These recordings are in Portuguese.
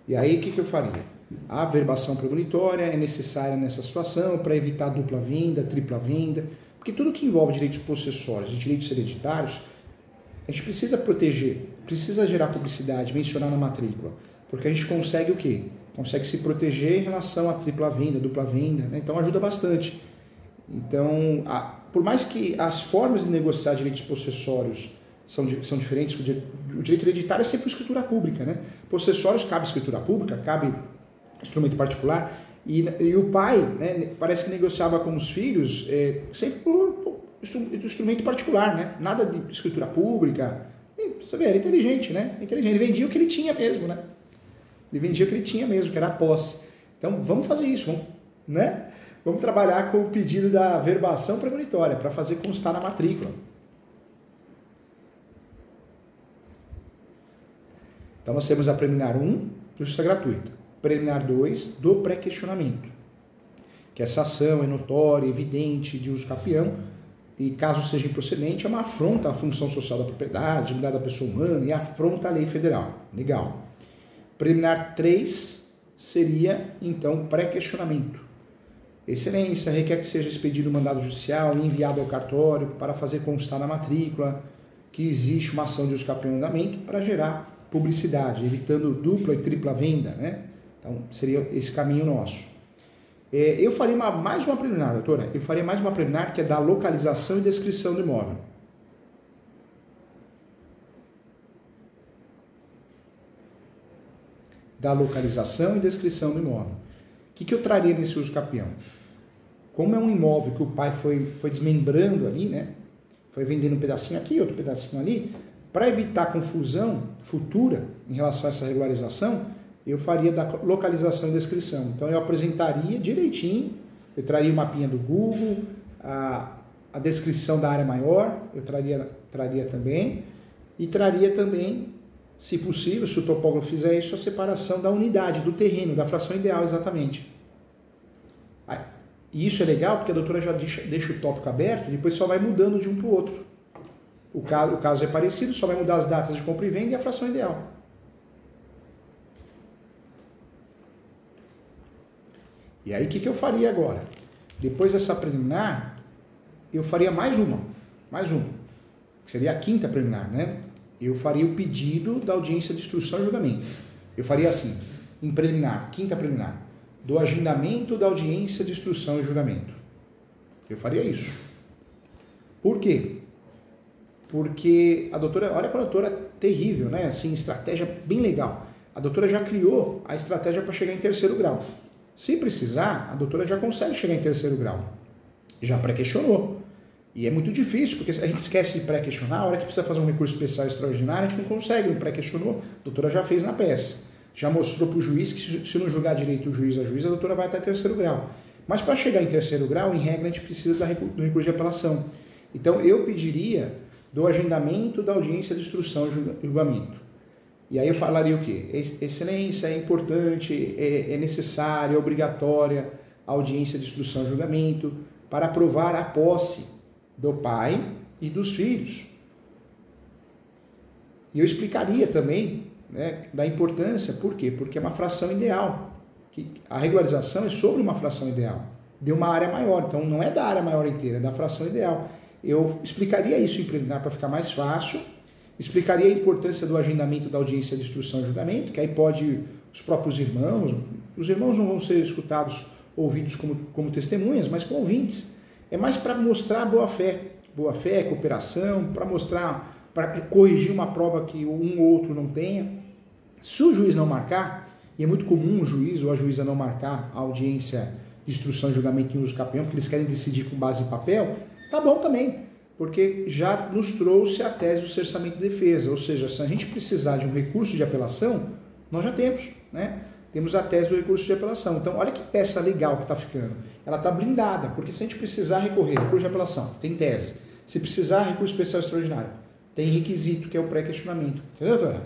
E aí, o que eu faria? A averbação premonitória é necessária nessa situação para evitar dupla vinda, tripla vinda, porque tudo que envolve direitos possessórios e direitos hereditários, a gente precisa proteger, precisa gerar publicidade, mencionar na matrícula, porque a gente consegue o quê? Consegue se proteger em relação à tripla vinda, dupla vinda, né? Então ajuda bastante. Então, por mais que as formas de negociar direitos possessórios são diferentes, o direito hereditário é sempre escritura pública, né? Possessórios cabe escritura pública, cabe instrumento particular, e o pai, né, parece que negociava com os filhos sempre por instrumento particular, né? Nada de escritura pública. E, você vê, era inteligente, né? Inteligente. Ele vendia o que ele tinha mesmo, né? Ele vendia o que ele tinha mesmo, que era a posse. Então, vamos fazer isso, vamos, né? Vamos trabalhar com o pedido da averbação premonitória para fazer constar na matrícula. Então, nós temos a preliminar 1, justiça gratuita. Preliminar 2, do pré-questionamento. Que essa ação é notória, evidente, de uso capião, e caso seja improcedente, é uma afronta à função social da propriedade, dignidade da pessoa humana e afronta à lei federal. Legal. Preliminar 3 seria, então, pré-questionamento. Excelência, requer que seja expedido o mandado judicial e enviado ao cartório para fazer constar na matrícula que existe uma ação de uso capião em andamento para gerar publicidade, evitando dupla e tripla venda, né? Então, seria esse caminho nosso. Eu faria mais uma preliminar, doutora. Eu faria mais uma preliminar que é da localização e descrição do imóvel. Da localização e descrição do imóvel. O que eu traria nesse uso capião? Como é um imóvel que o pai foi desmembrando ali, né? Foi vendendo um pedacinho aqui, outro pedacinho ali, para evitar confusão futura em relação a essa regularização, eu faria da localização e descrição. Então, eu apresentaria direitinho, eu traria o mapinha do Google, a descrição da área maior, eu traria também, e traria também, se possível, se o topógrafo fizer isso, a separação da unidade, do terreno, da fração ideal, exatamente. E isso é legal porque a doutora já deixa o tópico aberto, depois só vai mudando de um para o outro. O caso é parecido, só vai mudar as datas de compra e venda e a fração ideal. E aí, o que eu faria agora? Depois dessa preliminar, eu faria mais uma, que seria a quinta preliminar, né? Eu faria o pedido da audiência de instrução e julgamento. Eu faria assim, em preliminar, quinta preliminar, do agendamento da audiência de instrução e julgamento. Eu faria isso. Por quê? Porque a doutora, olha para a doutora, terrível, né? Assim, estratégia bem legal. A doutora já criou a estratégia para chegar em terceiro grau. Se precisar, a doutora já consegue chegar em terceiro grau. Já pré-questionou. E é muito difícil, porque a gente esquece de pré-questionar, a hora que precisa fazer um recurso especial extraordinário, a gente não consegue, não pré-questionou, a doutora já fez na peça. Já mostrou para o juiz que se não julgar direito o juiz, a doutora vai até terceiro grau. Mas para chegar em terceiro grau, em regra, a gente precisa do recurso de apelação. Então, eu pediria do agendamento da audiência de instrução e julgamento. E aí eu falaria o quê? Excelência, é importante, é necessária, é obrigatória a audiência de instrução e julgamento para aprovar a posse do pai e dos filhos. E eu explicaria também, né, da importância, por quê? Porque é uma fração ideal. A regularização é sobre uma fração ideal, de uma área maior, então não é da área maior inteira, é da fração ideal. Eu explicaria isso em preliminar para ficar mais fácil, explicaria a importância do agendamento da audiência de instrução e julgamento, que aí pode os próprios irmãos, os irmãos não vão ser escutados, ouvidos como testemunhas, mas como ouvintes. É mais para mostrar boa-fé, cooperação, para mostrar, para corrigir uma prova que um ou outro não tenha. Se o juiz não marcar, e é muito comum o juiz ou a juíza não marcar a audiência de instrução e julgamento em uso capião, porque eles querem decidir com base em papel, tá bom também, porque já nos trouxe a tese do cerceamento de defesa, ou seja, se a gente precisar de um recurso de apelação, nós já temos, né? Temos a tese do recurso de apelação. Então, olha que peça legal que está ficando. Ela está blindada, porque se a gente precisar recorrer, recurso de apelação, tem tese. Se precisar, recurso especial extraordinário, tem requisito, que é o pré-questionamento. Entendeu, doutora?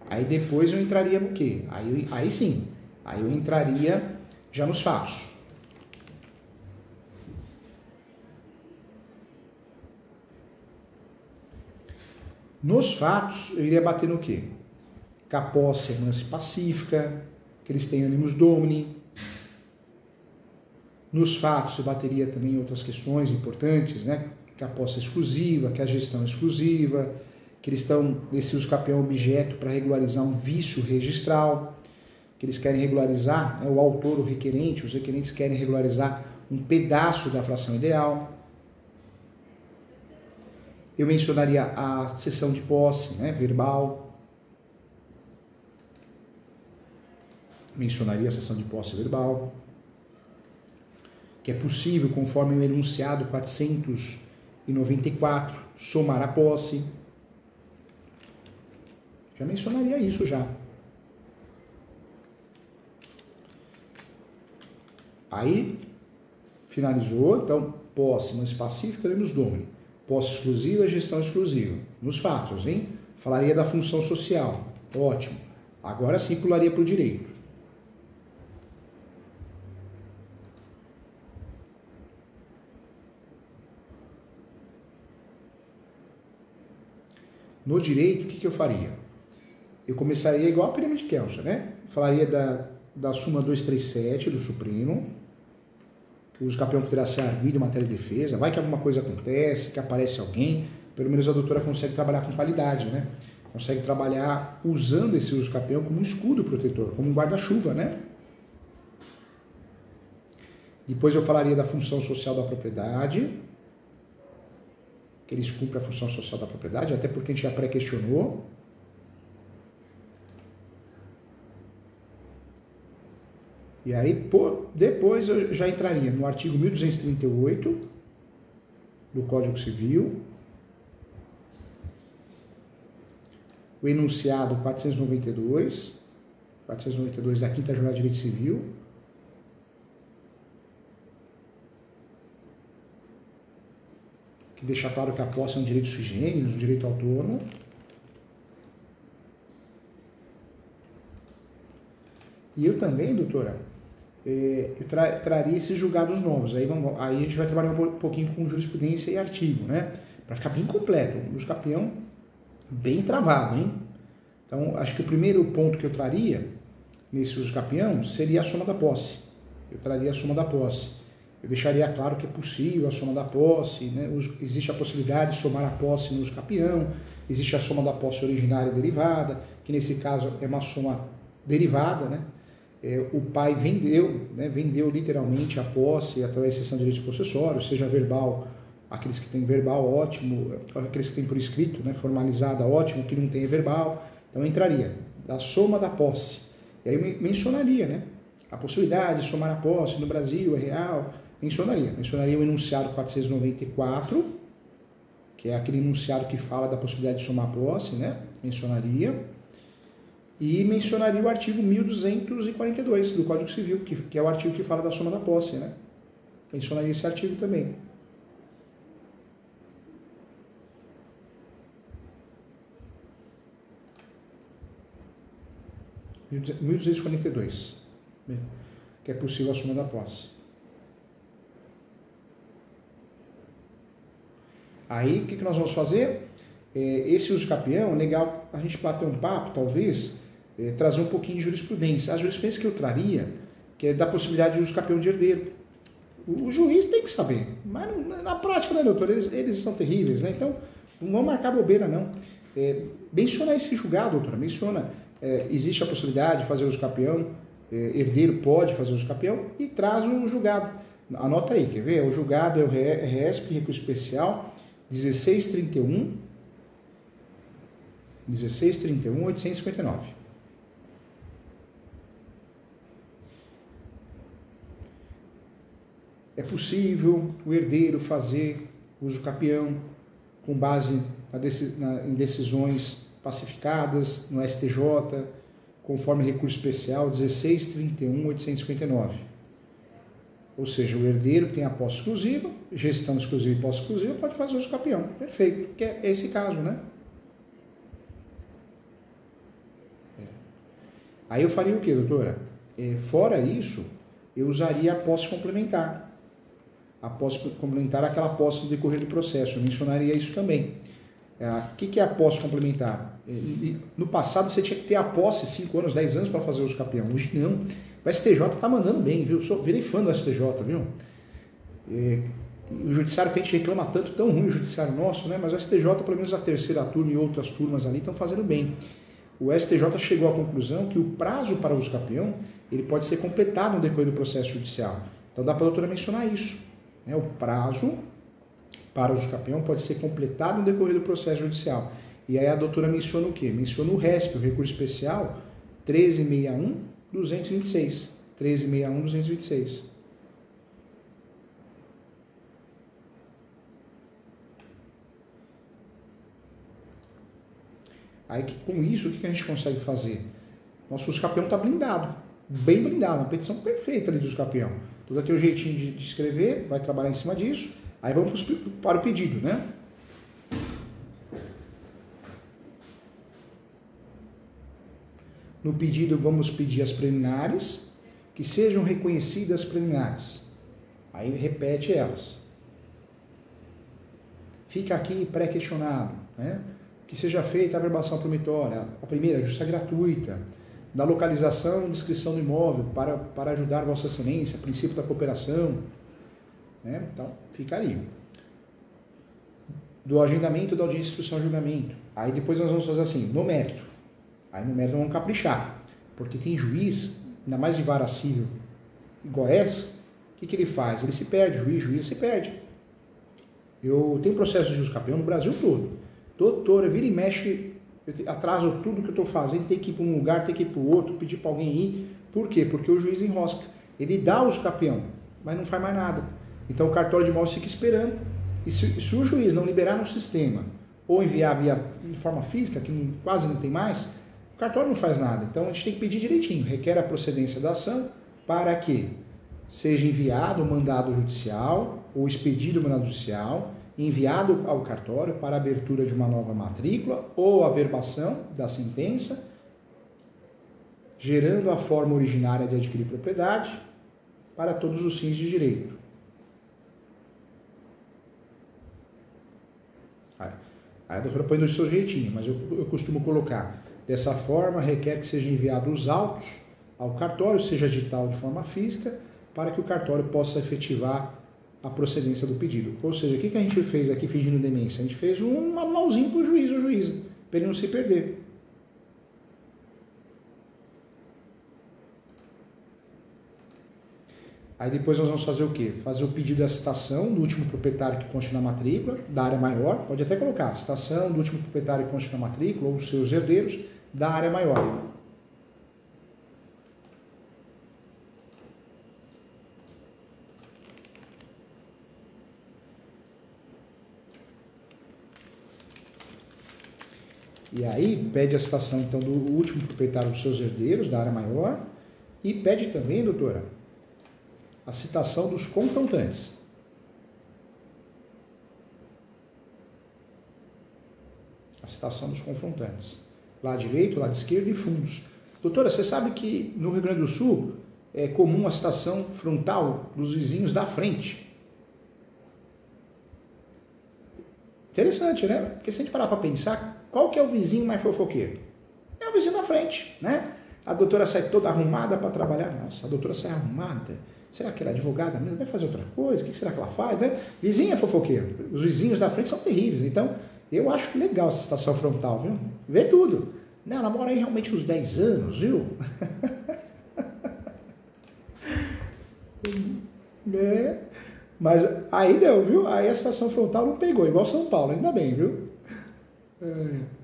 Aí depois eu entraria no quê? Aí sim, aí eu entraria já nos fatos. Nos fatos, eu iria bater no quê? Que a posse é mansa e pacífica, que eles têm animus domini. Nos fatos, eu bateria também em outras questões importantes, né? Que a posse é exclusiva, que a gestão é exclusiva, que eles estão, esse uso capião objeto para regularizar um vício registral, que eles querem regularizar, né, o autor, o requerente, os requerentes querem regularizar um pedaço da fração ideal. Eu mencionaria a cessão de posse, né, verbal. Mencionaria a cessão de posse verbal, que é possível, conforme o enunciado 494, somar a posse. Já mencionaria isso já. Aí, finalizou, então, posse, mas pacífica, animus domini. Posse exclusiva, gestão exclusiva. Nos fatos, hein? Falaria da função social. Ótimo. Agora sim pularia para o direito. No direito, o que eu faria? Eu começaria igual a pirâmide de Kelsen, né? Falaria da súmula 237 do Supremo, que o uso capião poderá ser arguido em matéria de defesa. Vai que alguma coisa acontece, que aparece alguém, pelo menos a doutora consegue trabalhar com qualidade, né? Consegue trabalhar usando esse uso capião como um escudo protetor, como um guarda-chuva, né? Depois eu falaria da função social da propriedade, que eles cumprem a função social da propriedade, até porque a gente já pré-questionou. E aí, depois eu já entraria no artigo 1238 do Código Civil, o enunciado 492 da 5ª Jornada de Direito Civil, que deixa claro que a posse é um direito sui generis, um direito autônomo. E eu também, doutora, eu traria esses julgados novos. Aí a gente vai trabalhar um pouquinho com jurisprudência e artigo, né? Para ficar bem completo. O uso capião bem travado, hein? Então, acho que o primeiro ponto que eu traria nesse uso capião seria a soma da posse. Eu traria a soma da posse. Eu deixaria claro que é possível a soma da posse, né? Existe a possibilidade de somar a posse no uso capião, existe a soma da posse originária e derivada, que nesse caso é uma soma derivada, né? O pai vendeu, né? Vendeu literalmente a posse através da cessão de direitos possessórios, seja verbal, aqueles que têm verbal, ótimo, aqueles que têm por escrito, né? Formalizada, ótimo, que não tem verbal. Então entraria da soma da posse. E aí eu mencionaria, né? A possibilidade de somar a posse no Brasil é real. Mencionaria o enunciado 494, que é aquele enunciado que fala da possibilidade de somar a posse, né? Mencionaria. E mencionaria o artigo 1242 do Código Civil, que é o artigo que fala da soma da posse, né? Mencionaria esse artigo também. (1242), 1242, que é possível a soma da posse. Aí, o que nós vamos fazer? Esse uso capião, é legal a gente bater um papo, talvez, trazer um pouquinho de jurisprudência. A jurisprudência que eu traria, que é da possibilidade de uso capião de herdeiro. O juiz tem que saber, mas na prática, né, doutor? Eles são terríveis, né? Então, não vamos marcar bobeira, não. Menciona esse julgado, doutora, menciona. Existe a possibilidade de fazer uso capião, herdeiro pode fazer uso capião, e traz o julgado. Anota aí, quer ver? O julgado é o RESP, recurso especial, 1631.859. É possível o herdeiro fazer uso capião com base em decisões pacificadas no STJ, conforme recurso especial 1631.859. Ou seja, o herdeiro que tem a posse exclusiva, gestão exclusiva e posse exclusiva, pode fazer uso capião. Perfeito, que é esse caso, né? Aí eu faria o quê, doutora? Fora isso, eu usaria a posse complementar. A posse complementar é aquela posse no decorrer do processo. Eu mencionaria isso também. O que é a posse complementar? No passado você tinha que ter a posse 5 anos, 10 anos para fazer uso campeão. Hoje não. O STJ está mandando bem, viu? Virei fã do STJ, viu? O judiciário que a gente reclama tanto, tão ruim o judiciário nosso, né? Mas o STJ, pelo menos a terceira turma e outras turmas ali, estão fazendo bem. O STJ chegou à conclusão que o prazo para o uso campeão ele pode ser completado no decorrer do processo judicial. Então dá para a doutora mencionar isso. Né? O prazo para o uso campeão pode ser completado no decorrer do processo judicial. E aí a doutora menciona o quê? Menciona o RESP, o recurso especial 1361-226. 1361-226. Aí com isso, o que a gente consegue fazer? Nosso uso campeão está blindado, bem blindado, uma petição perfeita ali do uso campeão. Tudo aqui é o jeitinho de escrever, vai trabalhar em cima disso, aí vamos para o pedido, né? No pedido vamos pedir as preliminares, que sejam reconhecidas preliminares. Aí repete elas. Fica aqui pré-questionado, né? Que seja feita a averbação promitória, a primeira, justiça gratuita, da localização e descrição do imóvel para ajudar Vossa Excelência, princípio da cooperação, né? Então, fica ali. Do agendamento da audiência de instrução e julgamento. Aí depois nós vamos fazer assim, no mérito. Aí no mérito nós vamos caprichar, porque tem juiz, ainda mais de vara civil igual essa, o que ele faz? Ele se perde, juiz se perde. Eu tenho processo de uso campeão no Brasil todo. Doutora, vira e mexe, eu atraso tudo que eu estou fazendo, tem que ir para um lugar, tem que ir para o outro, pedir para alguém ir. Por quê? Porque o juiz enrosca. Ele dá o uso campeão, mas não faz mais nada. Então o cartório de imóveis fica esperando. E se o juiz não liberar no sistema, ou enviar de forma física, que quase não tem mais, o cartório não faz nada. Então a gente tem que pedir direitinho, requer a procedência da ação para que seja enviado o mandado judicial, ou expedido o mandado judicial, enviado ao cartório para a abertura de uma nova matrícula ou averbação da sentença, gerando a forma originária de adquirir propriedade para todos os fins de direito. Aí a doutora põe do seu jeitinho, mas eu costumo colocar dessa forma, requer que sejam enviados os autos ao cartório, seja digital de forma física, para que o cartório possa efetivar a procedência do pedido. Ou seja, o que a gente fez aqui fingindo demência? A gente fez um manualzinho para o juiz ou juíza, para ele não se perder. Aí depois nós vamos fazer o quê? Fazer o pedido da citação do último proprietário que conste na matrícula, da área maior, pode até colocar, citação do último proprietário que conste na matrícula, ou os seus herdeiros, da área maior. E aí pede a citação então do último proprietário dos seus herdeiros, da área maior, e pede também, doutora, a citação dos confrontantes. A citação dos confrontantes. Lado direito, lado esquerdo e fundos. Doutora, você sabe que no Rio Grande do Sul é comum a citação frontal dos vizinhos da frente. Interessante, né? Porque se a gente parar para pensar, qual que é o vizinho mais fofoqueiro? É o vizinho da frente, né? A doutora sai toda arrumada para trabalhar. Nossa, a doutora sai arrumada. Será que ela é advogada mesmo? Deve fazer outra coisa? O que será que ela faz? Né? Vizinho é fofoqueiro. Os vizinhos da frente são terríveis. Então, eu acho legal essa citação frontal, viu? Vê tudo. Não, ela mora aí realmente uns 10 anos, viu? É. Mas aí não, viu? Aí a citação frontal não pegou, igual São Paulo, ainda bem, viu? É.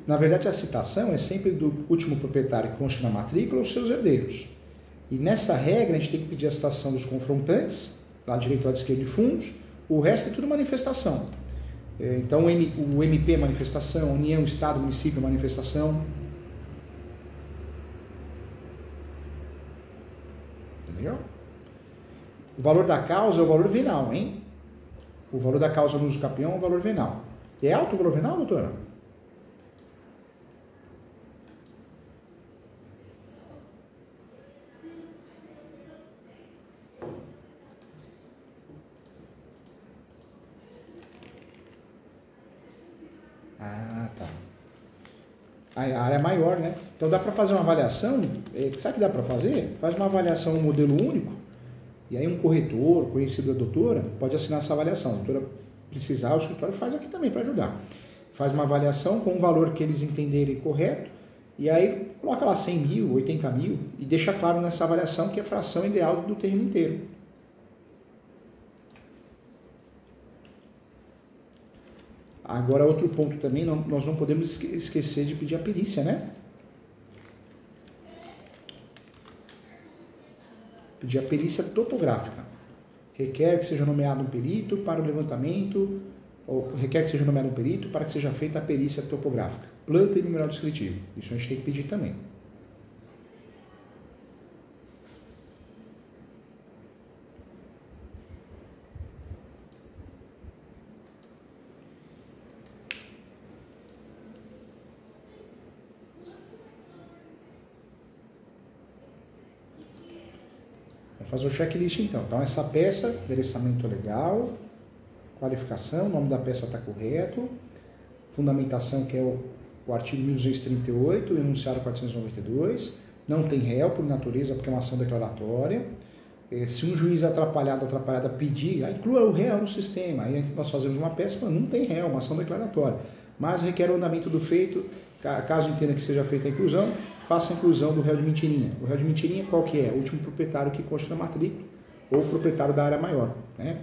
Na verdade, a citação é sempre do último proprietário que conste na matrícula ou seus herdeiros. E nessa regra, a gente tem que pedir a citação dos confrontantes, lado direito, lado esquerdo e fundos. O resto é tudo manifestação. Então, o MP é manifestação, União, Estado, Município é manifestação. Entendeu? O valor da causa é o valor venal, hein? O valor da causa no uso campeão é o valor venal. É alto o valor venal, doutora? Ah, tá. A área é maior, né? Então dá para fazer uma avaliação, sabe o que dá para fazer? Faz uma avaliação um modelo único, e aí um corretor, conhecido da doutora, pode assinar essa avaliação. A doutora precisar, o escritório faz aqui também para ajudar. Faz uma avaliação com um valor que eles entenderem correto, e aí coloca lá 100 mil, 80 mil, e deixa claro nessa avaliação que é a fração ideal do terreno inteiro. Agora, outro ponto também, nós não podemos esquecer de pedir a perícia, né? Pedir a perícia topográfica. Requer que seja nomeado um perito para o levantamento, ou requer que seja nomeado um perito para que seja feita a perícia topográfica. Planta e memorial descritivo. Isso a gente tem que pedir também. Vamos fazer o checklist então. Então, essa peça, endereçamento legal, qualificação, o nome da peça está correto, fundamentação, que é o artigo 1238, o enunciado 492, não tem réu por natureza, porque é uma ação declaratória. Se um juiz atrapalhada, pedir, aí inclua o réu no sistema, aí nós fazemos uma peça, não tem réu, uma ação declaratória, mas requer o andamento do feito, caso entenda que seja feita a inclusão, faça a inclusão do réu de mentirinha. O réu de mentirinha qual que é? O último proprietário que consta na matrícula, ou o proprietário da área maior, né?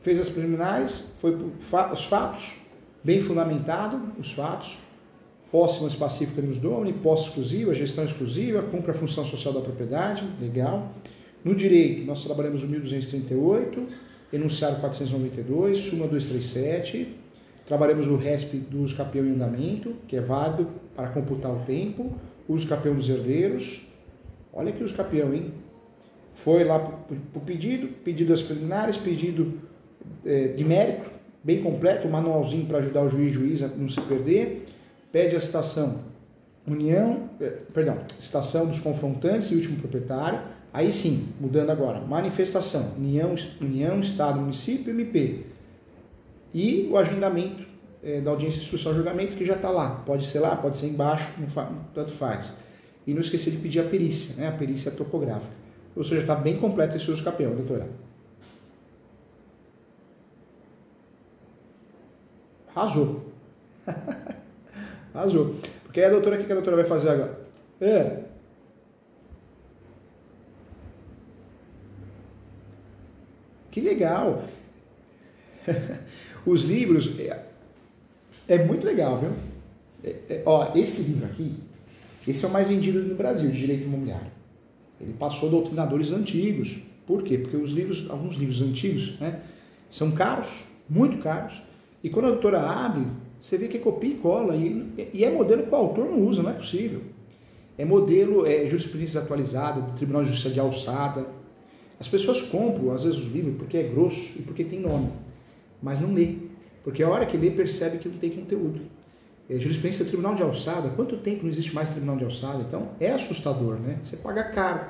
Fez as preliminares, foi os fatos, bem fundamentado, os fatos, posse pacífica nos domini, posse exclusiva, gestão exclusiva, cumpre a função social da propriedade, legal. No direito, nós trabalhamos o 1238, enunciado 492, súmula 237, trabalhamos o RESP do uso capião em andamento, que é válido para computar o tempo, uso capião dos herdeiros, olha aqui os capião, hein? Foi lá para o pedido das preliminares, pedido de mérito, bem completo, um manualzinho para ajudar o juiz a não se perder, pede a citação citação dos confrontantes e último proprietário, aí sim, mudando agora, manifestação, União, Estado, Município, MP, e o agendamento da audiência, instrução e julgamento, que já está lá, pode ser embaixo, tanto faz. E não esquecer de pedir a perícia, né? A perícia topográfica. Ou seja, está bem completo esse uso capião, doutora. Arrasou. Arrasou. Porque aí a doutora, o que a doutora vai fazer agora? Que legal. Os livros, é muito legal, viu? Esse livro aqui, esse é o mais vendido no Brasil, de direito imobiliário. Ele passou doutrinadores antigos. Por quê? Porque alguns livros antigos, né, são caros, muito caros, e quando a doutora abre, você vê que é copia e cola, e é modelo que o autor não usa, não é possível. É modelo, jurisprudência atualizada, do Tribunal de Justiça de Alçada. As pessoas compram, às vezes, o livro porque é grosso e porque tem nome, mas não lê, porque a hora que lê percebe que não tem conteúdo. Jurisprudência do Tribunal de Alçada, quanto tempo não existe mais Tribunal de Alçada? Então, é assustador, né? Você paga caro.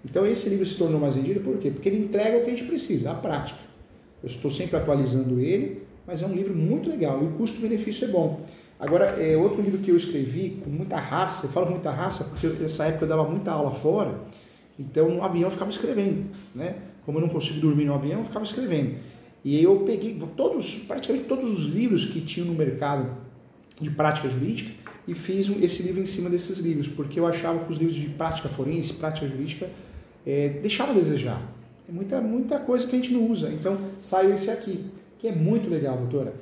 Então, esse livro se tornou mais vendido, por quê? Porque ele entrega o que a gente precisa, a prática. Eu estou sempre atualizando ele, mas é um livro muito legal e o custo-benefício é bom. Agora, outro livro que eu escrevi com muita raça, eu falo muita raça porque nessa época eu dava muita aula fora, então no avião eu ficava escrevendo, né? Como eu não consigo dormir no avião, eu ficava escrevendo. E aí eu peguei praticamente todos os livros que tinham no mercado de prática jurídica e fiz esse livro em cima desses livros, porque eu achava que os livros de prática forense, prática jurídica, deixavam a desejar. É muita coisa que a gente não usa. Então, saiu esse aqui, que é muito legal, doutora.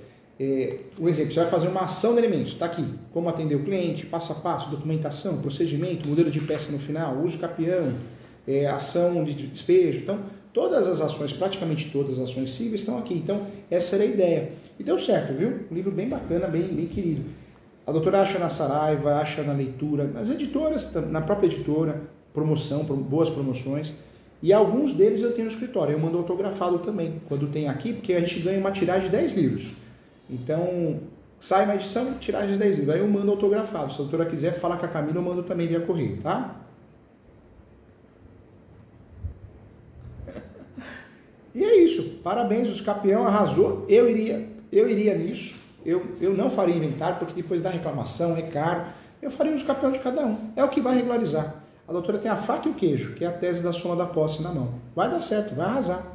Um exemplo, você vai fazer uma ação de elementos, está aqui, como atender o cliente, passo a passo, documentação, procedimento, modelo de peça no final, uso capião, ação de despejo. Então, todas as ações, praticamente todas as ações cíveis estão aqui. Então, essa era a ideia. E deu certo, viu? Um livro bem bacana, bem querido. A doutora acha na Saraiva, acha na leitura, nas editoras, na própria editora, promoção, boas promoções. E alguns deles eu tenho no escritório, eu mando autografado também, quando tem aqui, porque a gente ganha uma tiragem de 10 livros. Então, sai uma edição, tiragem de 10 livros. Aí eu mando autografado. Se a doutora quiser falar com a Camila, eu mando também via correio, tá? E é isso. Parabéns, os campeão arrasou. Eu iria nisso. eu não faria inventário, porque depois da reclamação é caro. Eu faria os papéis de cada um. É o que vai regularizar. A doutora tem a faca e o queijo, que é a tese da soma da posse na mão. Vai dar certo, vai arrasar.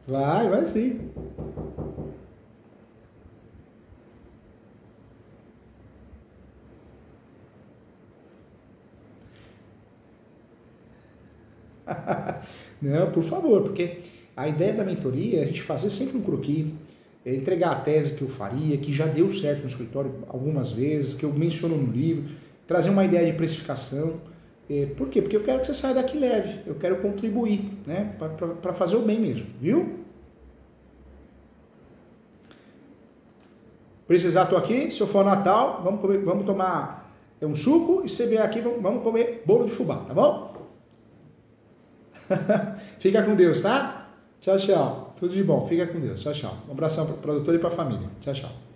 Vai sim. Não, por favor, porque a ideia da mentoria é a gente fazer sempre um croquis, entregar a tese que eu faria, que já deu certo no escritório algumas vezes, que eu menciono no livro, trazer uma ideia de precificação. Por quê? Porque eu quero que você saia daqui leve, eu quero contribuir, né, para fazer o bem mesmo, viu? Precisar, tô aqui, se eu for Natal, vamos tomar um suco, e se você vier aqui, vamos comer bolo de fubá, tá bom? Fica com Deus, tá? Tchau, tchau. Tudo de bom. Fica com Deus. Tchau, tchau. Um abração para o produtor e para a família. Tchau, tchau.